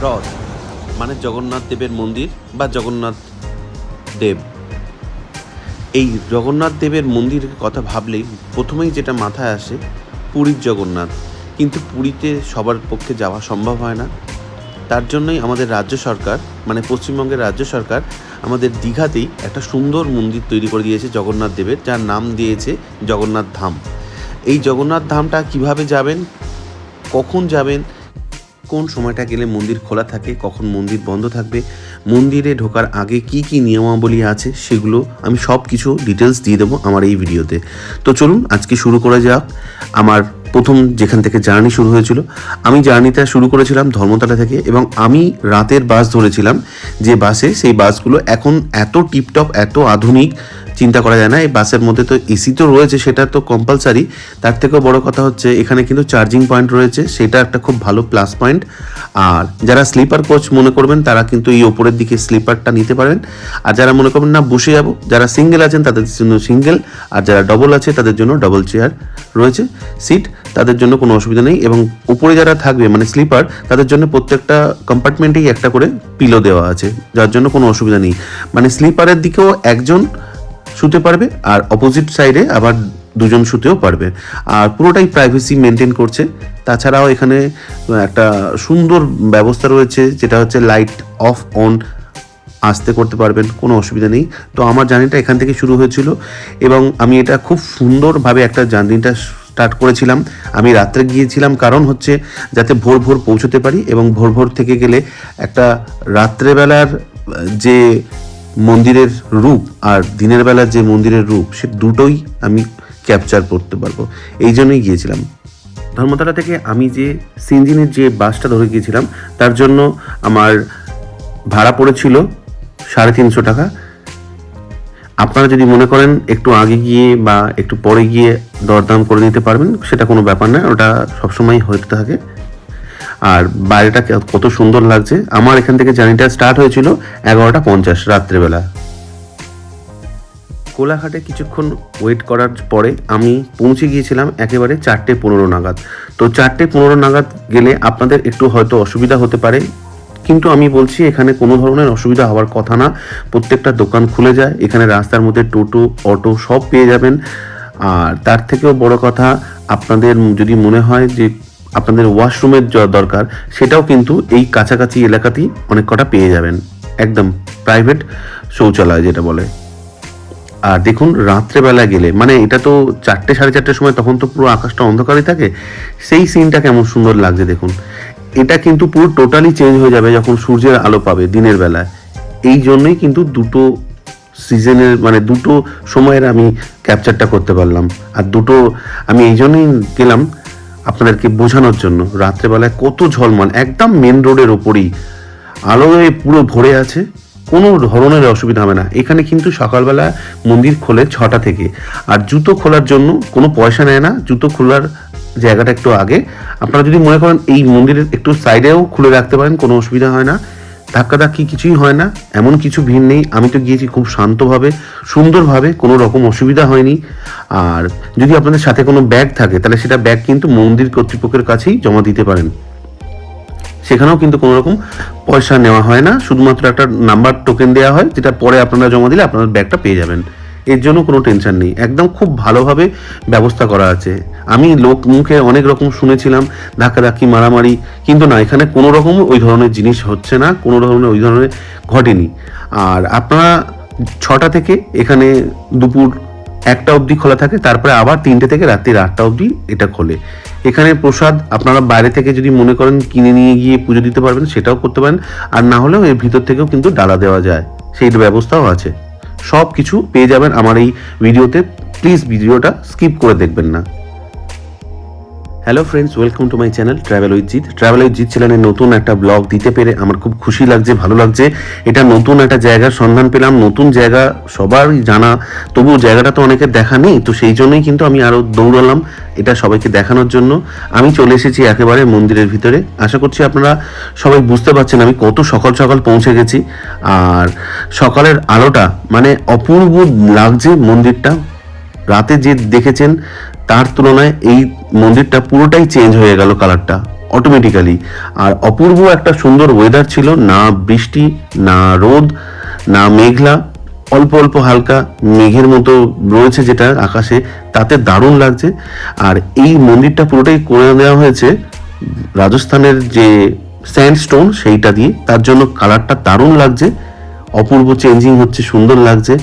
রথ মানে জগন্নাথ দেবের মন্দির বা জগন্নাথ দেব। এই জগন্নাথ দেবের মন্দিরের কথা ভাবলেই প্রথমেই যেটা মাথায় আসে পুরীর জগন্নাথ, কিন্তু পুরীতে সবার পক্ষে যাওয়া সম্ভব হয় না। তার জন্যই আমাদের রাজ্য সরকার মানে পশ্চিমবঙ্গের রাজ্য সরকার আমাদের দীঘাতেই একটা সুন্দর মন্দির তৈরি করে দিয়েছে জগন্নাথ দেবের, যার নাম দিয়েছে জগন্নাথ ধাম। এই জগন্নাথ ধামটা কিভাবে যাবেন, কখন যাবেন, কোন সময়টা গেলে মন্দির খোলা থাকে, কখন মন্দির বন্ধ থাকবে, মন্দিরে ঢোকার আগে কি কি নিয়মাবলী আছে, সেগুলো আমি সব কিছু ডিটেলস দিয়ে দেবো আমার এই ভিডিওতে। তো চলুন আজকে শুরু করা যাক। আমার প্রথম যেখান থেকে জার্নি শুরু হয়েছিল, আমি জার্নিটা শুরু করেছিলাম ধর্মতলা থেকে, এবং আমি রাতের বাস ধরেছিলাম, যে বাসে সেই বাসগুলো এখন এত টিপটপ এত আধুনিক চিন্তা করা যায় না। এই বাসের মধ্যে তো এসি তো রয়েছে, সেটা তো কম্পালসারি। তার থেকেও বড় কথা হচ্ছে এখানে কিন্তু চার্জিং পয়েন্ট রয়েছে, সেটা একটা খুব ভালো প্লাস পয়েন্ট। আর যারা স্লিপার কোচ মনে করবেন তারা কিন্তু এই ওপরের দিকে স্লিপারটা নিতে পারেন, আর যারা মনে করবেন না বসে যাবো, যারা সিঙ্গেল আছেন তাদের জন্য সিঙ্গেল, আর যারা ডবল আছে তাদের জন্য ডবল চেয়ার রয়েছে সিট, তাদের জন্য কোনো অসুবিধা নেই। এবং উপরে যারা থাকবে মানে স্লিপার, তাদের জন্য প্রত্যেকটা কম্পার্টমেন্টেই একটা করে পিলো দেওয়া আছে, যার জন্য কোনো অসুবিধা নেই। মানে স্লিপারের দিকেও একজন শুতে পারবে, আর অপোজিট সাইডে আবার দুজন শুতেও পারবে, আর পুরোটাই প্রাইভেসি মেনটেন করছে। তাছাড়াও এখানে একটা সুন্দর ব্যবস্থা রয়েছে, যেটা হচ্ছে লাইট অফ অন আসতে করতে পারবেন, কোনো অসুবিধা নেই। তো আমার জার্নিটা এখান থেকে শুরু হয়েছিল, এবং আমি এটা খুব সুন্দরভাবে একটা জার্নিটা স্টার্ট করেছিলাম। আমি রাত্রে গিয়েছিলাম, কারণ হচ্ছে যাতে ভোর ভোর পৌঁছতে পারি, এবং ভোর ভোর থেকে গেলে একটা রাত্রেবেলার যে মন্দিরের রূপ আর দিনের বেলার যে মন্দিরের রূপ, সে দুটোই আমি ক্যাপচার করতে পারবো, এই জন্যই গিয়েছিলাম। ধর্মতলা থেকে আমি যে সিনজিনের যে বাসটা ধরে গিয়েছিলাম, তার জন্য আমার ভাড়া পড়েছিল 350 টাকা। আপনারা যদি মনে করেন একটু আগে গিয়ে বা একটু পরে গিয়ে দরদাম করে নিতে পারবেন, সেটা কোনো ব্যাপার না, ওটা সবসময় হতে থাকে। আর বাইরেটা কত সুন্দর লাগছে। আমার এখান থেকে জার্নিটা স্টার্ট হয়েছিল 11:50 রাত্রেবেলা। কোলাঘাটে কিছুক্ষণ ওয়েট করার পরে আমি পৌঁছে গিয়েছিলাম একেবারে 4:15 নাগাদ। তো 4:15 নাগাদ গেলে আপনাদের একটু হয়তো অসুবিধা হতে পারে, কিন্তু আমি বলছি এখানে কোনো ধরনের অসুবিধা হওয়ার কথা না। প্রত্যেকটা দোকান খুলে যায়, এখানে রাস্তার মধ্যে টোটো অটো সব পেয়ে যাবেন। আর তার থেকেও বড় কথা, আপনাদের যদি মনে হয় যে আপনাদের ওয়াশরুমের দরকার, সেটাও কিন্তু এই কাছাকাছি এলাকাতেই অনেক কটা পেয়ে যাবেন, একদম প্রাইভেট শৌচালয় যেটা বলে। আর দেখুন রাত্রেবেলা গেলে, মানে এটা তো 4টে 4:30 সময়, তখন তো পুরো আকাশটা অন্ধকারই থাকে, সেই সিনটা কেমন সুন্দর লাগছে দেখুন। এটা কিন্তু পুরো টোটালি চেঞ্জ হয়ে যাবে যখন সূর্যের আলো পাবে দিনের বেলায়। এই জন্যই কিন্তু দুটো সিজনের মানে দুটো সময়ের আমি ক্যাপচারটা করতে পারলাম। আর দুটো আমি এই জন্যই গেলাম আপনাদেরকে বোঝানোর জন্য, রাত্রেবেলায় কত ঝলমল, একদম মেন রোডের ওপরই আলোয় পুরো ভরে আছে, কোনো ধরনের অসুবিধা হবে না। এখানে কিন্তু সকালবেলা মন্দির খোলে 6টা থেকে, আর জুতো খোলার জন্য কোনো পয়সা নেয় না। জুতো খোলার জায়গাটা একটু আগে, আপনারা যদি মনে করেন এই মন্দিরের একটু সাইডেও খুলে রাখতে পারেন, কোনো অসুবিধা হয় না, ধাক্কাধাক্কি কিছুই হয় না, এমন কিছু ভিড় নেই। আমি তো গিয়েছি খুব শান্তভাবে সুন্দরভাবে, কোনো রকম অসুবিধা হয়নি। আর যদি আপনাদের সাথে কোনো ব্যাগ থাকে, তাহলে সেটা ব্যাগ কিন্তু মন্দির কর্তৃপক্ষের কাছেই জমা দিতে পারেন, সেখানেও কিন্তু কোনো রকম পয়সা নেওয়া হয় না, শুধুমাত্র একটা নাম্বার টোকেন দেওয়া হয়, যেটা পরে আপনারা জমা দিলে আপনার ব্যাগটা পেয়ে যাবেন। এর জন্য কোনো টেনশন নেই, একদম খুব ভালোভাবে ব্যবস্থা করা আছে। আমি লোক মুখে অনেক রকম শুনেছিলাম ধাক্কাধাক্কি মারামারি, কিন্তু না, এখানে কোনো রকম ওই ধরনের জিনিস হচ্ছে না, কোনো ধরনের ওই ধরনের ঘটেনি। আর আপনারা 6টা থেকে এখানে দুপুর 1টা অবধি খোলা থাকে, তারপরে আবার 3টে থেকে রাত্রি 8টা অবধি এটা খোলে। এখানে প্রসাদ আপনারা বাইরে থেকে যদি মনে করেন কিনে নিয়ে গিয়ে পুজো দিতে পারবেন, সেটাও করতে পারেন, আর না হলেও এর ভিতর থেকেও কিন্তু ডালা দেওয়া যায়, সেই ব্যবস্থাও আছে। সব কিছু পেয়ে যাবেন আমার এই ভিডিওতে, প্লিজ ভিডিওটা স্কিপ করে দেখবেন না। Hello friends, welcome to my channel travel with Jeet. Travel with Jeet চ্যানেলে নতুন একটা ব্লগ দিতে পেরে আমার খুব খুশি লাগছে, ভালো লাগছে। এটা নতুন একটা জায়গার সন্ধান পেলাম, নতুন জায়গা সবারই জানা, তবুও জায়গাটা তো অনেকের দেখা নেই, তো সেই জন্যই কিন্তু আমি আরও দৌড়ালাম এটা সবাইকে দেখানোর জন্য। আমি চলে এসেছি একেবারে মন্দিরের ভিতরে। আশা করছি আপনারা সবাই বুঝতে পারছেন আমি কত সকাল সকাল পৌঁছে গেছি। আর সকালের আলোটা মানে অপূর্ব লাগছে মন্দিরটা। রাতে যে দেখেছেন তার তুলনায় এই মন্দিরটা পুরোটাই চেঞ্জ হয়ে গেল, কালারটা অটোমেটিক্যালি। আর অপূর্ব একটা সুন্দর ওয়েদার ছিল, না বৃষ্টি না রোদ না মেঘলা, অল্প অল্প হালকা মেঘের মতো রয়েছে যেটা আকাশে, তাতে দারুণ লাগছে। আর এই মন্দিরটা পুরোটাই করে দেওয়া হয়েছে রাজস্থানের যে স্যান্ডস্টোন সেইটা দিয়ে, তার জন্য কালারটা দারুণ লাগছে, অপূর্ব চেঞ্জিং হচ্ছে, সুন্দর লাগছে।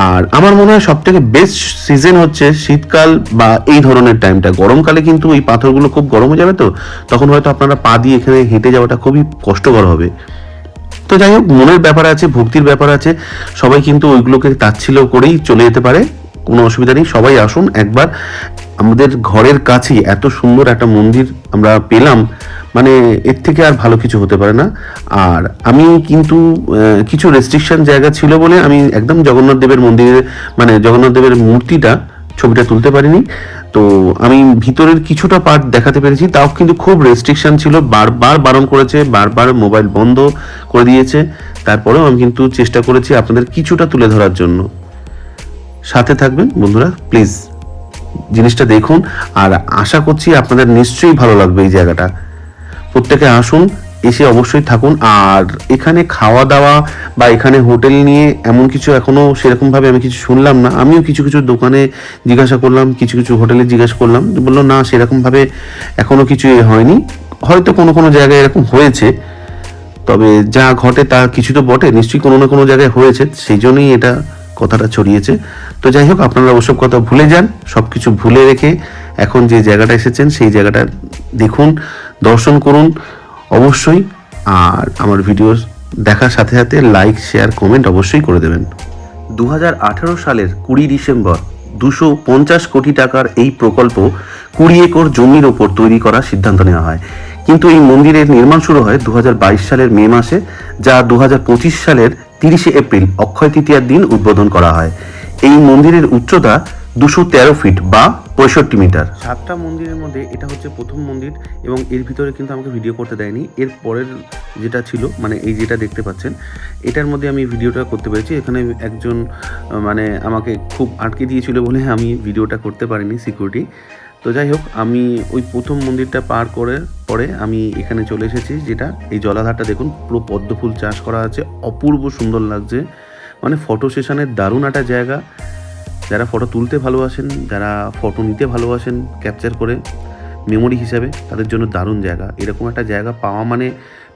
আর আমার মনে হয় সব থেকে বেস্ট সিজন হচ্ছে শীতকাল বা এই ধরনের টাইমটা। গরমকালে কিন্তু এই পাথরগুলো খুব গরম হয়ে যাবে, তো তখন হয়তো আপনারা পা দিয়ে এখানে হেঁটে যাওয়াটা খুবই কষ্টকর হবে। তো যাই হোক, মনের ব্যাপার আছে, ভক্তির ব্যাপার আছে, সবাই কিন্তু ওইগুলোকে তাচ্ছিল্য করেই চলে যেতে পারে, কোনো অসুবিধা নেই। সবাই আসুন একবার, আমাদের ঘরের কাছেই এত সুন্দর একটা মন্দির আমরা পেলাম, মানে এর থেকে আর ভালো কিছু হতে পারে না। আর আমি কিন্তু কিছু রেস্ট্রিকশন জায়গা ছিল বলে আমি একদম জগন্নাথ দেবের মন্দিরে, মানে জগন্নাথ দেবের মূর্তিটা ছবিটা তুলতে পারিনি। তো আমি ভিতরের কিছুটা পার্ট দেখাতে পেরেছি, তাও কিন্তু খুব রেস্ট্রিকশন ছিল, বারবার বারণ করেছে, বারবার মোবাইল বন্ধ করে দিয়েছে। তারপরেও আমি কিন্তু চেষ্টা করেছি আপনাদের কিছুটা তুলে ধরার জন্য। সাথে থাকবেন বন্ধুরা, প্লিজ জিনিসটা দেখুন, আর আশা করছি আপনাদের নিশ্চয়ই ভালো লাগবে এই জায়গাটা। প্রত্যেকে আসুন, এসে অবশ্যই থাকুন। আর এখানে খাওয়া দাওয়া বা এখানে হোটেল নিয়ে এমন কিছু এখনো সেরকমভাবে আমি কিছু শুনলাম না। আমিও কিছু কিছু দোকানে জিজ্ঞাসা করলাম, কিছু কিছু হোটেলে জিজ্ঞাসা করলাম, বললো না সেরকমভাবে এখনো কিছু হয়নি, হয়তো কোনো কোনো জায়গায় এরকম হয়েছে, তবে যা ঘটে তা কিছু তো বটে, নিশ্চয়ই কোনো না কোনো জায়গায় হয়েছে, সেই জন্যই এটা কথাটা ছড়িয়েছে। তো যাই হোক, আপনারা ওসব কথা ভুলে যান, সব কিছু ভুলে রেখে এখন যে জায়গাটা এসেছেন সেই জায়গাটা দেখুন, দর্শন করুন অবশ্যই। আর আমার ভিডিও দেখার সাথে সাথে লাইক শেয়ার কমেন্ট অবশ্যই করে দেবেন। 2018 সালের 20 ডিসেম্বর 250 কোটি টাকার এই প্রকল্প 20 একর জমির ওপর তৈরি করার সিদ্ধান্ত নেওয়া হয়। কিন্তু এই মন্দিরের নির্মাণ শুরু হয় 2022 সালের মে মাসে, যা 2025 সালের 30 এপ্রিল অক্ষয় তৃতীয়ার দিন উদ্বোধন করা হয়। এই মন্দিরের উচ্চতা 213 ফিট বা 65 মিটার। 7টা মন্দিরের মধ্যে এটা হচ্ছে প্রথম মন্দির, এবং এর ভিতরে কিন্তু আমাকে ভিডিও করতে দেয়নি। এর পরের যেটা ছিল, মানে এই যেটা দেখতে পাচ্ছেন, এটার মধ্যে আমি ভিডিওটা করতে পেরেছি। এখানে একজন মানে আমাকে খুব আটকে দিয়েছিল বলে আমি ভিডিওটা করতে পারিনি, সিকিউরিটি। তো যাই হোক, আমি ওই প্রথম মন্দিরটা পার করে পরে আমি এখানে চলে এসেছি, যেটা এই জলাধারটা দেখুন, পুরো পদ্ম ফুল চাষ করা আছে, অপূর্ব সুন্দর লাগছে, মানে ফটো সেশনের দারুণ একটা জায়গা। যারা ফটো তুলতে ভালোবাসেন, যারা ফটো নিতে ভালোবাসেন ক্যাপচার করে মেমোরি হিসাবে, তাদের জন্য দারুণ জায়গা। এরকম একটা জায়গা পাওয়া মানে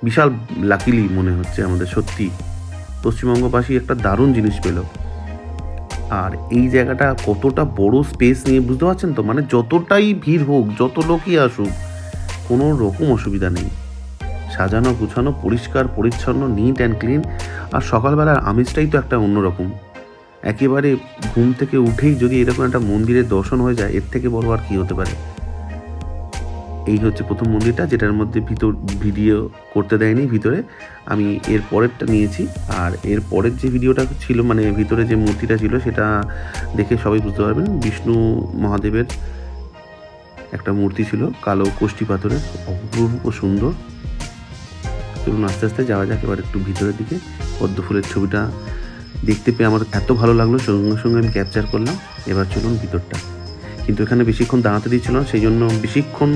বিশাল লাকিলি মনে হচ্ছে আমাদের, সত্যি পশ্চিমবঙ্গবাসী একটা দারুণ জিনিস পেল। আর এই জায়গাটা কতটা বড় স্পেস নিয়ে, বুঝতে পারছেন তো, মানে যতটাই ভিড় হোক, যত লোকই আসুক, কোনো রকম অসুবিধা নেই, সাজানো গুছানো, পরিষ্কার পরিচ্ছন্ন, নিট অ্যান্ড ক্লিন। আর সকালবেলার আমেজটাই তো একটা অন্যরকম, একেবারে ঘুম থেকে উঠেই যদি এরকম একটা মন্দিরের দর্শন হয়ে যায়, এর থেকে বড় আর কি হতে পারে। এই হচ্ছে প্রথম মন্দিরটা, যেটার মধ্যে ভিডিও করতে দেয়নি ভিতরে, আমি এর পরেরটা নিয়েছি। আর এর পরের যে ভিডিওটা ছিল, মানে ভিতরে যে মূর্তিটা ছিল, সেটা দেখে সবাই বুঝতে পারবেন, বিষ্ণু মহাদেবের একটা মূর্তি ছিল, কালো কোষ্ঠী পাথরের, অপূর্ব সুন্দর। চলুন আস্তে আস্তে যাওয়া যাক এবার একটু ভিতরের দিকে। পদ্ম ফুলের ছবিটা দেখতে পেয়ে আমার এত ভালো লাগলো, সঙ্গে সঙ্গে আমি ক্যাপচার করলাম। এবার চলুন ভিতরটা, কিন্তু এখানে বেশিক্ষণ দাঁড়াতে দিচ্ছিল না, সেই জন্য বেশিক্ষণ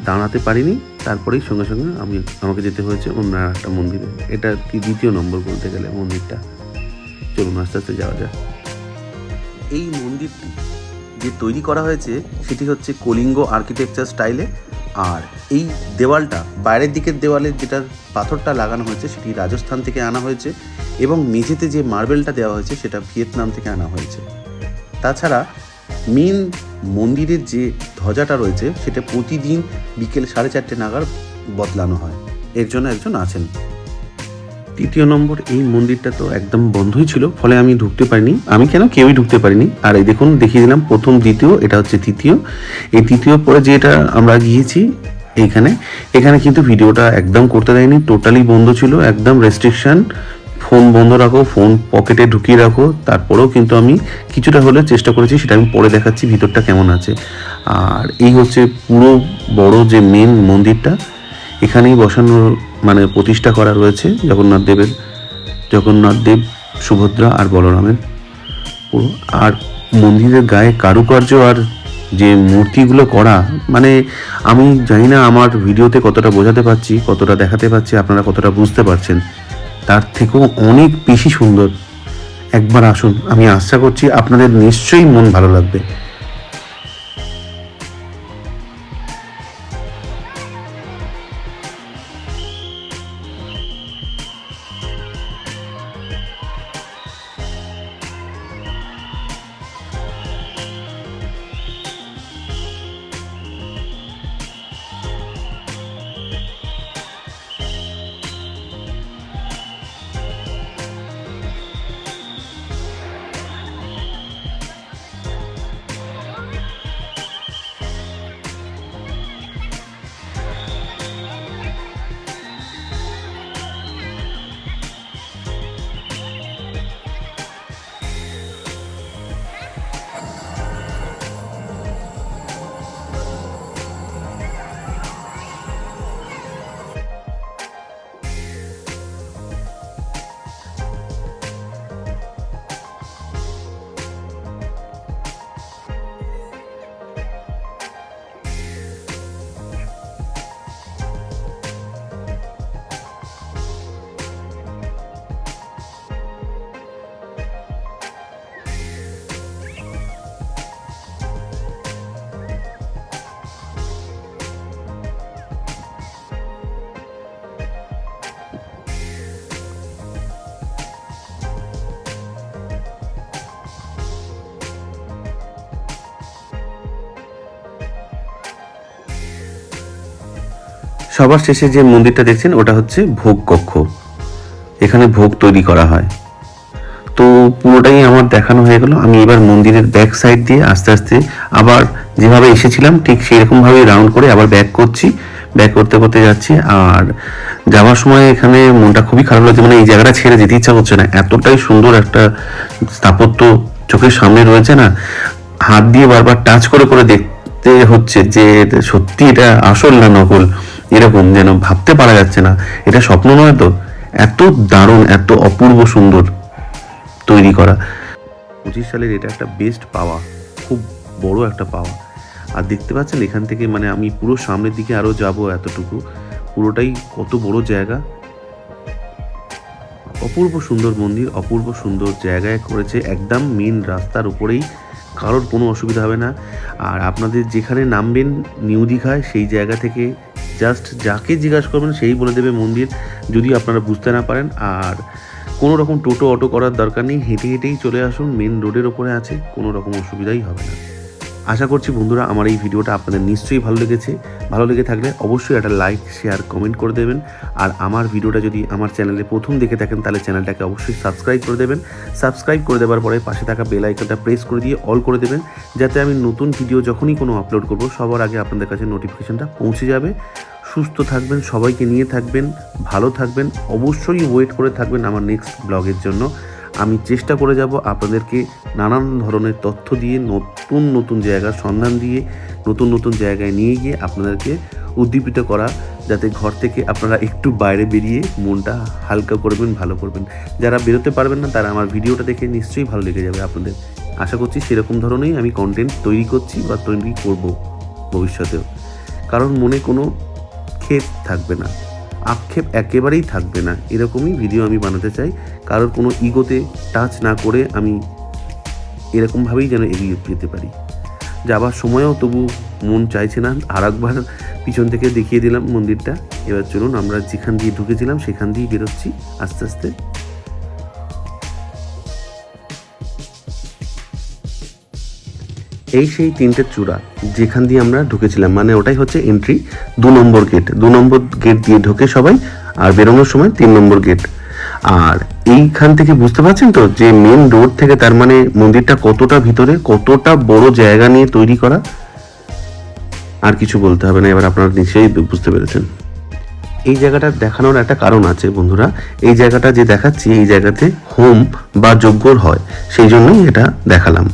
দাঁড়াতে পারিনি। তারপরেই সঙ্গে সঙ্গে আমাকে যেতে হয়েছে অন্য একটা মন্দিরে। এটা কি দ্বিতীয় নম্বর বলতে গেলে মন্দিরটা। চলুন আস্তে আস্তে যাওয়া যাক। এই মন্দিরটি যে তৈরি করা হয়েছে সেটি হচ্ছে কলিঙ্গ আর্কিটেকচার স্টাইলে। আর এই দেওয়ালটা, বাইরের দিকের দেওয়ালে যেটা পাথরটা লাগানো হয়েছে সেটি রাজস্থান থেকে আনা হয়েছে, এবং মেঝেতে যে মার্বেলটা দেওয়া হয়েছে সেটা ভিয়েতনাম থেকে আনা হয়েছে। তাছাড়া মেন মন্দিরের যে ধ্বজাটা রয়েছে সেটা প্রতিদিন বিকেল 4:30 নাগাদ বদলানো হয়, এর জন্য একজন আছেন। তৃতীয় নম্বর, এই মন্দিরটা তো একদম বন্ধই ছিল, ফলে আমি ঢুকতে পারিনি, আমি কেন কেউই ঢুকতে পারিনি। আর এই দেখুন, দেখিয়ে দিলাম প্রথম দ্বিতীয়, এটা হচ্ছে তৃতীয়। এই তৃতীয় পরে যেটা আমরা গিয়েছি এখানে কিন্তু ভিডিওটা একদম করতে দেয়নি, টোটালি বন্ধ ছিল, একদম রেস্ট্রিকশন। ফোন বন্ধ রাখো, ফোন পকেটে ঢুকিয়ে রাখো। তারপরেও কিন্তু আমি কিছুটা হলে চেষ্টা করেছি, সেটা আমি পরে দেখাচ্ছি ভিতরটা কেমন আছে। আর এই হচ্ছে পুরো বড় যে মেন মন্দিরটা, এখানেই বসানোর মানে প্রতিষ্ঠা করা রয়েছে জগন্নাথ দেব, সুভদ্রা আর বলরামের পুরো। আর মন্দিরের গায়ে কারুকার্য আর যে মূর্তিগুলো করা, মানে আমি জানি না আমার ভিডিওতে কতটা বোঝাতে পারছি, কতটা দেখাতে পারছি, আপনারা কতটা বুঝতে পারছেন, তার থেকেও অনেক বেশি সুন্দর। একবার আসুন, আমি আশা করছি আপনাদের নিশ্চয়ই মন ভালো লাগবে। সবার শেষে যে মন্দিরটা দেখছেন ওটা হচ্ছে ভোগ কক্ষ। এখানে ভোগ তৈরি করা হয়। তো পুরোটাই আমার দেখানো হয়ে গেল। আমি এবার মন্দিরের ব্যাক সাইড দিয়ে আস্তে আস্তে আবার যেভাবে এসেছিলাম ঠিক সেরকমভাবেই রাউন্ড করে আবার ব্যাক করছি, ব্যাক করতে করতে যাচ্ছি। আর যাওয়ার সময় এখানে মনটা খুবই খারাপ লাগছে, মানে এই জায়গাটা ছেড়ে যেতে ইচ্ছা করছে না, এতটাই সুন্দর একটা স্থাপত্য চোখের সামনে রয়েছে না, হাত দিয়ে বারবার টাচ করে করে দেখতে হচ্ছে যে সত্যি এটা আসল না নকল, এরকম যেন ভাবতে পারা যাচ্ছে না এটা স্বপ্ন নয় তো। এত দারুণ, এত অপূর্ব সুন্দর তৈরি করা। 25 সালের এটা একটা বেস্ট পাওয়া, খুব বড় একটা পাওয়া। আর দেখতে পাচ্ছেন এখান থেকে মানে আমি পুরো সামনের দিকে আরও যাব, এতটুকু পুরোটাই কত বড় জায়গা। অপূর্ব সুন্দর মন্দির, অপূর্ব সুন্দর জায়গায় করেছে, একদম মেন রাস্তার উপরেই, কারোর কোনো অসুবিধা হবে না। আর আপনাদের যেখানে নামবেন নিউ দীঘায় সেই জায়গা থেকে জাস্ট যাকে জিজ্ঞাসা করবেন সেই বলে দেবে মন্দির, যদি আপনারা বুঝতে না পারেন। আর কোনো রকম টোটো অটো করার দরকার নেই, হেঁটে হেঁটেই চলে আসুন, মেন রোডের ওপরে আছে, কোনো রকম অসুবিধাই হবে না। আশা করছি বন্ধুরা আমার এই ভিডিওটা আপনাদের নিশ্চয়ই ভালো লেগেছে। ভালো লেগে থাকলে অবশ্যই একটা লাইক, শেয়ার, কমেন্ট করে দেবেন। আর আমার ভিডিওটা যদি আমার চ্যানেলে প্রথম দেখে থাকেন তাহলে চ্যানেলটাকে অবশ্যই সাবস্ক্রাইব করে দেবেন। সাবস্ক্রাইব করে দেওয়ার পরে পাশে থাকা বেল আইকনটা প্রেস করে দিয়ে অল করে দেবেন, যাতে আমি নতুন ভিডিও যখনই কোনো আপলোড করব সবার আগে আপনাদের কাছে নোটিফিকেশনটা পৌঁছে যাবে। সুস্থ থাকবেন, সবাইকে নিয়ে থাকবেন, ভালো থাকবেন, অবশ্যই ওয়েট করে থাকবেন আমার নেক্সট ব্লগের জন্য। আমি চেষ্টা করে যাব আপনাদেরকে নানান ধরনের তথ্য দিয়ে, নতুন নতুন জায়গার সন্ধান দিয়ে, নতুন নতুন জায়গায় নিয়ে গিয়ে আপনাদেরকে উদ্দীপিত করা, যাতে ঘর থেকে আপনারা একটু বাইরে বেরিয়ে মনটা হালকা করবেন, ভালো করবেন। যারা বেরোতে পারবেন না তারা আমার ভিডিওটা দেখে নিশ্চয়ই ভালো লেগে যাবে আপনাদের। আশা করছি সেরকম ধরনেরই আমি কন্টেন্ট তৈরি করছি বা তৈরি করব ভবিষ্যতেও। কারণ মনে কোনো ক্ষেপ থাকবে না, আক্ষেপ একেবারেই থাকবে না, এরকমই ভিডিও আমি বানাতে চাই। কারোর কোনো ইগোতে টাচ না করে আমি এরকমভাবেই যেন এগিয়ে যেতে পারি। যাবার সময়ও তবু মন চাইছে না, আর একবার পিছন থেকে দেখিয়ে দিলাম মন্দিরটা। এবার চলুন আমরা যেখান দিয়ে ঢুকেছিলাম সেখান দিয়েই বেরোচ্ছি আস্তে আস্তে। এই সেই তিনটে চূড়া যেখান দিয়ে আমরা ঢুকেছিলাম, মানে ওটাই হচ্ছে এন্ট্রি, 2 নম্বর গেট। 2 নম্বর গেট দিয়ে ঢোকে সবাই, আর বেরোনোর সময় 3 নম্বর গেট। আর এইখান থেকে বুঝতে পারছেন তো যে মেন রোড থেকে, তার মানে মন্দিরটা কতটা ভিতরে, কতটা বড় জায়গা নিয়ে তৈরি করা। আর কিছু বলতে হবে না, এবার আপনারা নিশ্চয়ই বুঝতে পেরেছেন। এই জায়গাটা দেখানোর একটা কারণ আছে বন্ধুরা, এই জায়গাটা যে দেখাচ্ছি এই জায়গাতে হোম বা যজ্ঞ হয়, সেই জন্যই এটা দেখালাম।